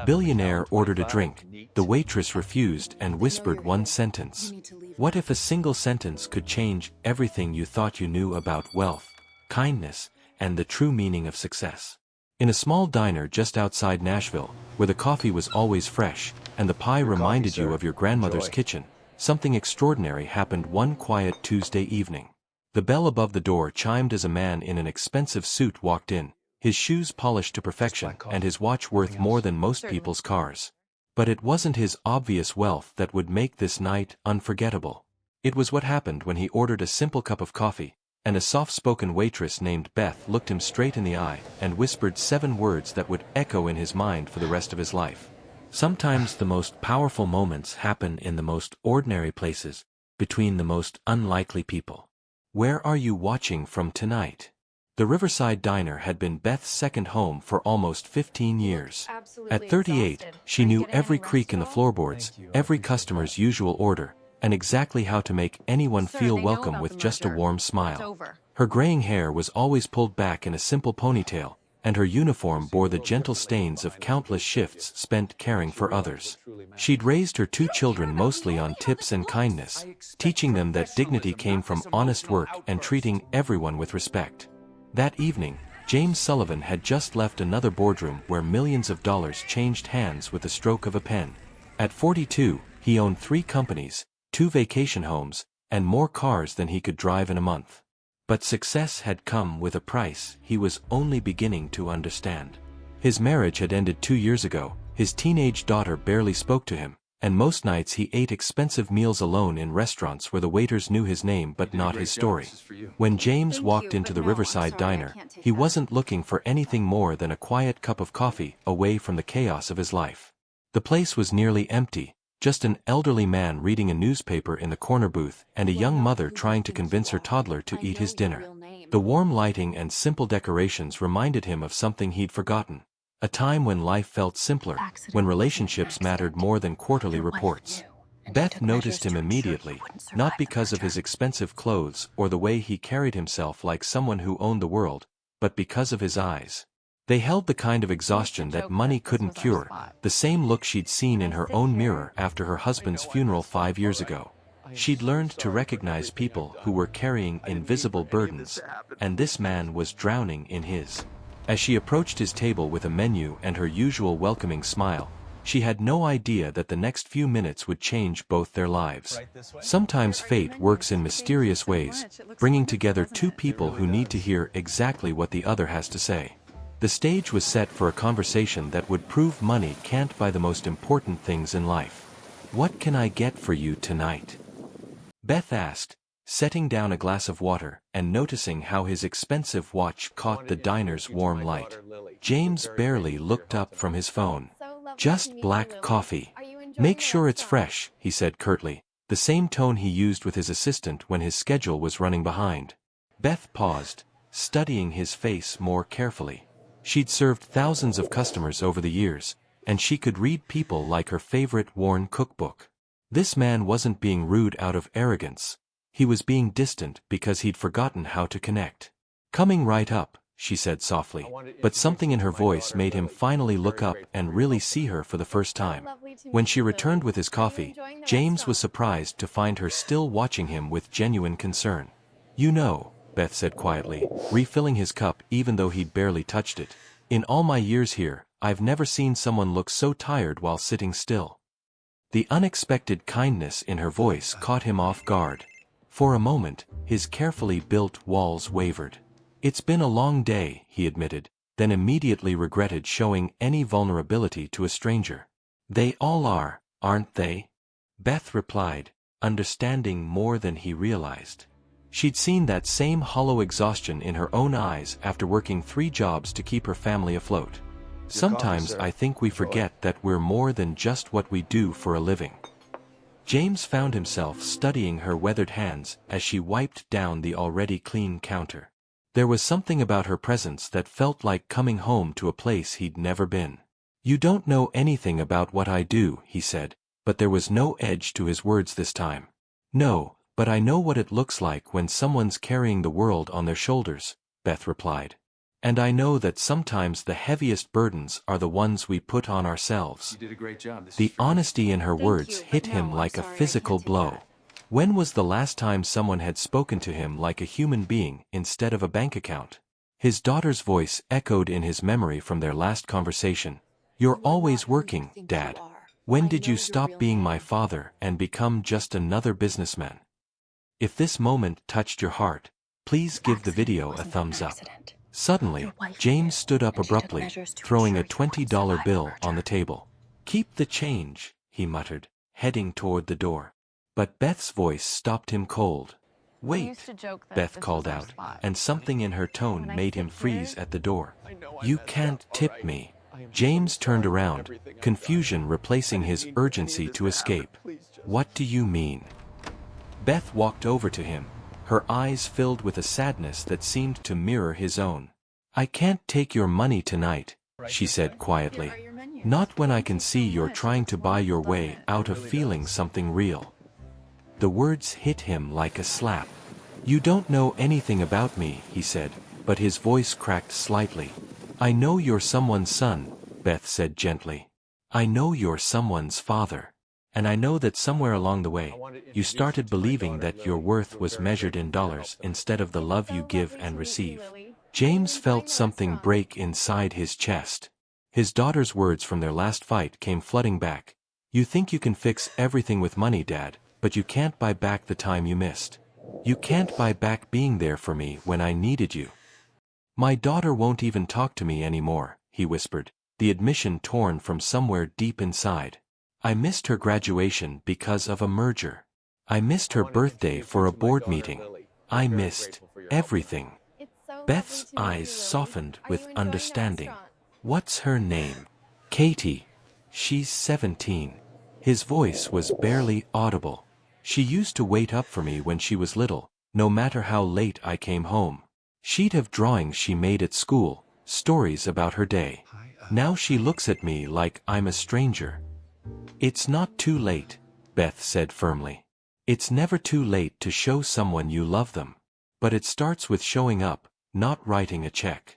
Billionaire ordered a drink. The waitress refused and whispered one sentence. What if a single sentence could change everything you thought you knew about wealth, kindness, and the true meaning of success? In a small diner just outside Nashville, where the coffee was always fresh, and the pie reminded you of your grandmother's kitchen, something extraordinary happened one quiet Tuesday evening. The bell above the door chimed as a man in an expensive suit walked in, his shoes polished to perfection and his watch worth more than most people's cars. But it wasn't his obvious wealth that would make this night unforgettable. It was what happened when he ordered a simple cup of coffee, and a soft-spoken waitress named Beth looked him straight in the eye and whispered 7 words that would echo in his mind for the rest of his life. Sometimes the most powerful moments happen in the most ordinary places, between the most unlikely people. Where are you watching from tonight? The Riverside Diner had been Beth's second home for almost 15 years. At 38, she knew every creak in the floorboards, every customer's usual order, and exactly how to make anyone feel welcome with just a warm smile. Her graying hair was always pulled back in a simple ponytail, and her uniform bore the gentle stains of countless shifts spent caring for others. She'd raised her 2 children mostly on tips and kindness, teaching them that dignity came from honest work and treating everyone with respect. That evening, James Sullivan had just left another boardroom where millions of dollars changed hands with the stroke of a pen. At 42, he owned 3 companies, 2 vacation homes, and more cars than he could drive in a month. But success had come with a price he was only beginning to understand. His marriage had ended 2 years ago, his teenage daughter barely spoke to him, and most nights he ate expensive meals alone in restaurants where the waiters knew his name but not his story. When James walked into the Riverside Diner, he wasn't looking for anything more than a quiet cup of coffee away from the chaos of his life. The place was nearly empty, just an elderly man reading a newspaper in the corner booth and a young mother trying to convince her toddler to eat his dinner. The warm lighting and simple decorations reminded him of something he'd forgotten. A time when life felt simpler, when relationships mattered more than quarterly reports. Beth noticed him immediately, not because of his expensive clothes or the way he carried himself like someone who owned the world, but because of his eyes. They held the kind of exhaustion that money couldn't cure, the same look she'd seen in her own mirror after her husband's funeral 5 years ago. She'd learned to recognize people who were carrying invisible burdens, and this man was drowning in his. As she approached his table with a menu and her usual welcoming smile, she had no idea that the next few minutes would change both their lives. Sometimes fate works in mysterious ways, bringing together 2 people who need to hear exactly what the other has to say. The stage was set for a conversation that would prove money can't buy the most important things in life. "What can I get for you tonight?" Beth asked, setting down a glass of water and noticing how his expensive watch caught the diner's warm light. James barely looked up from his phone. "Just black coffee. Make sure it's fresh," he said curtly, the same tone he used with his assistant when his schedule was running behind. Beth paused, studying his face more carefully. She'd served thousands of customers over the years, and she could read people like her favorite worn cookbook. This man wasn't being rude out of arrogance. He was being distant because he'd forgotten how to connect. "Coming right up," she said softly, but something in her voice made him finally look up and really see her for the first time. When she returned with his coffee, James was surprised to find her still watching him with genuine concern. "You know," Beth said quietly, refilling his cup even though he'd barely touched it, "in all my years here, I've never seen someone look so tired while sitting still." The unexpected kindness in her voice caught him off guard. For a moment, his carefully built walls wavered. "It's been a long day," he admitted, then immediately regretted showing any vulnerability to a stranger. "They all are, aren't they?" Beth replied, understanding more than he realized. She'd seen that same hollow exhaustion in her own eyes after working 3 jobs to keep her family afloat. "Sometimes I think we forget that we're more than just what we do for a living." James found himself studying her weathered hands as she wiped down the already clean counter. There was something about her presence that felt like coming home to a place he'd never been. "You don't know anything about what I do," he said, but there was no edge to his words this time. "No, but I know what it looks like when someone's carrying the world on their shoulders," Beth replied. And I know that sometimes the heaviest burdens are the ones we put on ourselves. You did a great job. The honesty in her words hit him like a physical blow. When was the last time someone had spoken to him like a human being instead of a bank account? His daughter's voice echoed in his memory from their last conversation. "You're always working, Dad. When did you stop being my father and become just another businessman?" If this moment touched your heart, please give the video a thumbs up. Suddenly, James stood up abruptly, throwing a $20 bill on the table. "Keep the change," he muttered, heading toward the door. But Beth's voice stopped him cold. "Wait," Beth called out, and something in her tone made him freeze at the door. "You can't tip me." James turned around, confusion replacing his urgency to escape. "What do you mean?" Beth walked over to him, her eyes filled with a sadness that seemed to mirror his own. "I can't take your money tonight," she said quietly. "Not when I can see you're trying to buy your way out of feeling something real." The words hit him like a slap. "You don't know anything about me," he said, but his voice cracked slightly. "I know you're someone's son," Beth said gently. "I know you're someone's father. And I know that somewhere along the way, you started believing that your worth was measured in dollars instead of the love you give and receive." James felt something break inside his chest. His daughter's words from their last fight came flooding back. "You think you can fix everything with money, Dad, but you can't buy back the time you missed. You can't buy back being there for me when I needed you." "My daughter won't even talk to me anymore," he whispered, the admission torn from somewhere deep inside. "I missed her graduation because of a merger. I missed her birthday for a board meeting. I missed everything." Beth's eyes softened with understanding. "What's her name?" "Katie. She's 17. His voice was barely audible. "She used to wait up for me when she was little, no matter how late I came home. She'd have drawings she made at school, stories about her day. Now she looks at me like I'm a stranger." "It's not too late," Beth said firmly. "It's never too late to show someone you love them. But it starts with showing up, not writing a check."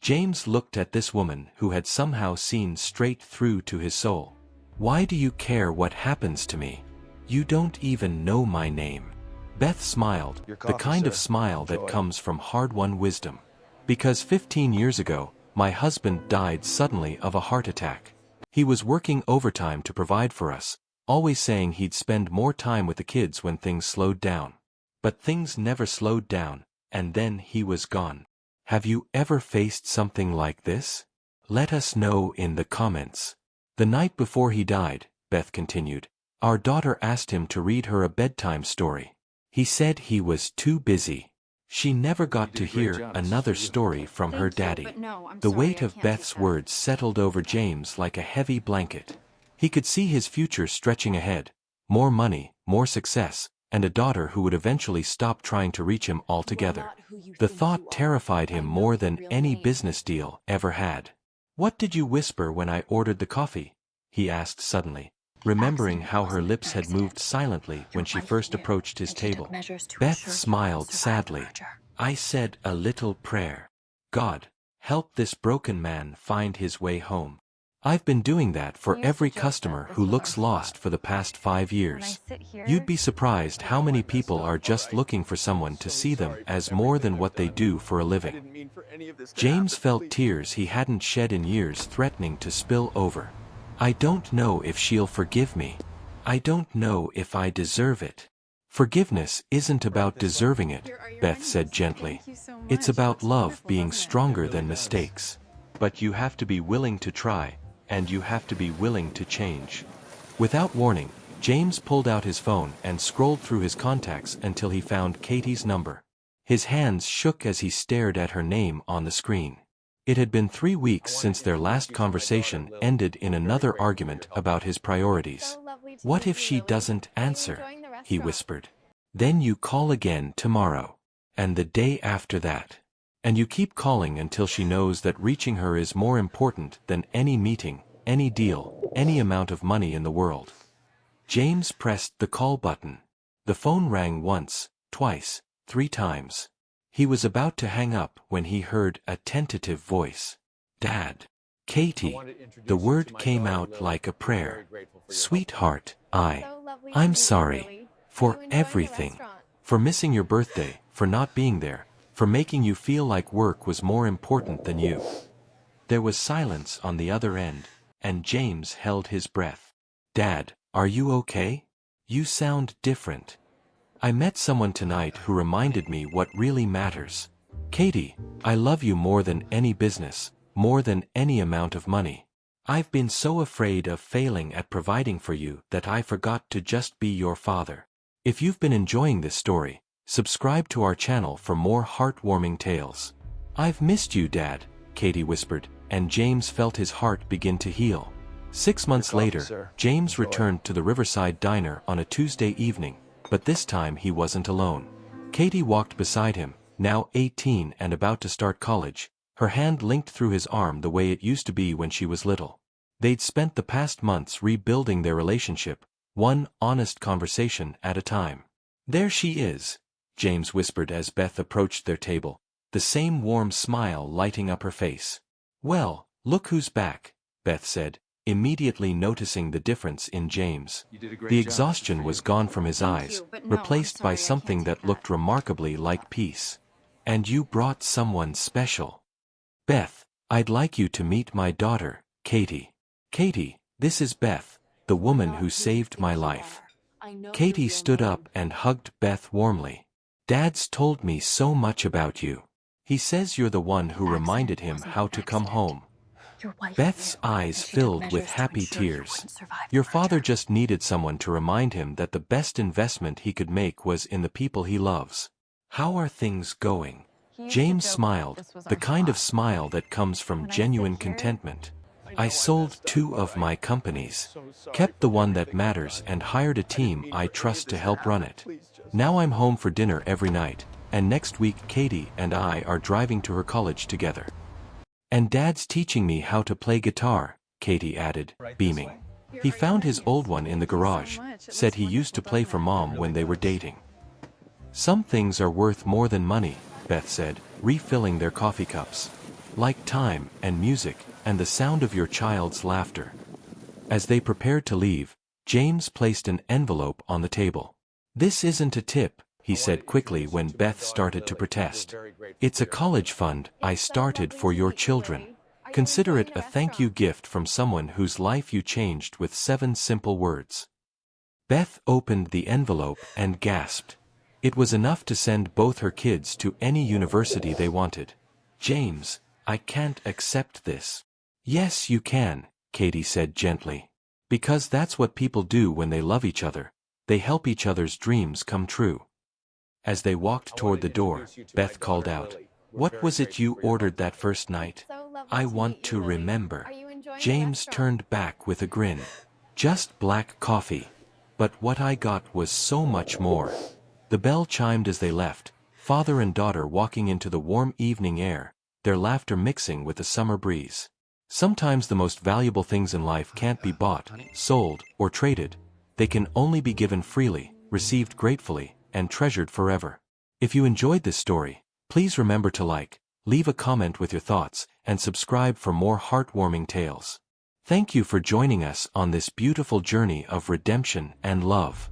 James looked at this woman who had somehow seen straight through to his soul. "Why do you care what happens to me? You don't even know my name." Beth smiled, the kind of smile that comes from hard-won wisdom. "Because 15 years ago, my husband died suddenly of a heart attack. He was working overtime to provide for us, always saying he'd spend more time with the kids when things slowed down. But things never slowed down, and then he was gone. Have you ever faced something like this? Let us know in the comments." "The night before he died," Beth continued, "our daughter asked him to read her a bedtime story. He said he was too busy. She never got to hear another story from her daddy." The weight of Beth's words settled over James like a heavy blanket. He could see his future stretching ahead, more money, more success, and a daughter who would eventually stop trying to reach him altogether. The thought terrified him more than any business deal ever had. "What did you whisper when I ordered the coffee?" he asked suddenly, remembering how her lips had moved silently when she first approached his table. Beth smiled sadly. "I said a little prayer. God, help this broken man find his way home. I've been doing that for every customer who looks lost for the past 5 years. You'd be surprised how many people are just looking for someone to see them as more than what they do for a living." James felt tears he hadn't shed in years threatening to spill over. "I don't know if she'll forgive me. I don't know if I deserve it." "Forgiveness isn't about deserving it," Beth said gently. "It's about love being stronger than mistakes. But you have to be willing to try, and you have to be willing to change." Without warning, James pulled out his phone and scrolled through his contacts until he found Katie's number. His hands shook as he stared at her name on the screen. It had been 3 weeks since their last conversation ended in another argument about his priorities. "What if she doesn't answer?" he whispered. "Then you call again tomorrow. And the day after that. And you keep calling until she knows that reaching her is more important than any meeting, any deal, any amount of money in the world." James pressed the call button. The phone rang once, twice, 3 times. He was about to hang up when he heard a tentative voice. "Dad." "Katie." The word came out like a prayer. "Sweetheart, I'm sorry. For everything. For missing your birthday, for not being there, for making you feel like work was more important than you." There was silence on the other end, and James held his breath. "Dad, are you okay? You sound different." "I met someone tonight who reminded me what really matters. Katie, I love you more than any business, more than any amount of money. I've been so afraid of failing at providing for you that I forgot to just be your father." If you've been enjoying this story, subscribe to our channel for more heartwarming tales. "I've missed you, Dad," Katie whispered, and James felt his heart begin to heal. 6 months later, James returned to the Riverside Diner on a Tuesday evening, but this time he wasn't alone. Katie walked beside him, now 18 and about to start college, her hand linked through his arm the way it used to be when she was little. They'd spent the past months rebuilding their relationship, one honest conversation at a time. "There she is," James whispered as Beth approached their table, the same warm smile lighting up her face. "Well, look who's back," Beth said, immediately noticing the difference in James. The exhaustion was gone from his eyes, replaced by something that looked remarkably like peace. "And you brought someone special." "Beth, I'd like you to meet my daughter, Katie." "Katie, this is Beth, the woman who saved my life." Katie stood up and hugged Beth warmly. "Dad's told me so much about you. He says you're the one who reminded him how to come home." Beth's eyes filled with happy tears. "Your father just needed someone to remind him that the best investment he could make was in the people he loves." "How are things going?" James smiled, the kind of smile that comes from genuine contentment. "I sold 2 of my companies, kept the one that matters and hired a team I trust to help run it. Now I'm home for dinner every night, and next week Katie and I are driving to her college together. And Dad's teaching me how to play guitar," Katie added, beaming. "He found his old one in the garage, said he used to play for Mom when they were dating." "Some things are worth more than money," Beth said, refilling their coffee cups. "Like time and music and the sound of your child's laughter." As they prepared to leave, James placed an envelope on the table. "This isn't a tip," he said quickly when Beth started to protest. "It's a college fund I started for your children. Consider it a thank you gift from someone whose life you changed with 7 simple words." Beth opened the envelope and gasped. It was enough to send both her kids to any university they wanted. "James, I can't accept this." "Yes, you can," Katie said gently. "Because that's what people do when they love each other. They help each other's dreams come true." As they walked toward the door, Beth called out, "What was it you ordered that first night? I want to remember." James turned back with a grin. "Just black coffee. But what I got was so much more." The bell chimed as they left, father and daughter walking into the warm evening air, their laughter mixing with the summer breeze. Sometimes the most valuable things in life can't be bought, sold, or traded. They can only be given freely, received gratefully, and treasured forever. If you enjoyed this story, please remember to like, leave a comment with your thoughts, and subscribe for more heartwarming tales. Thank you for joining us on this beautiful journey of redemption and love.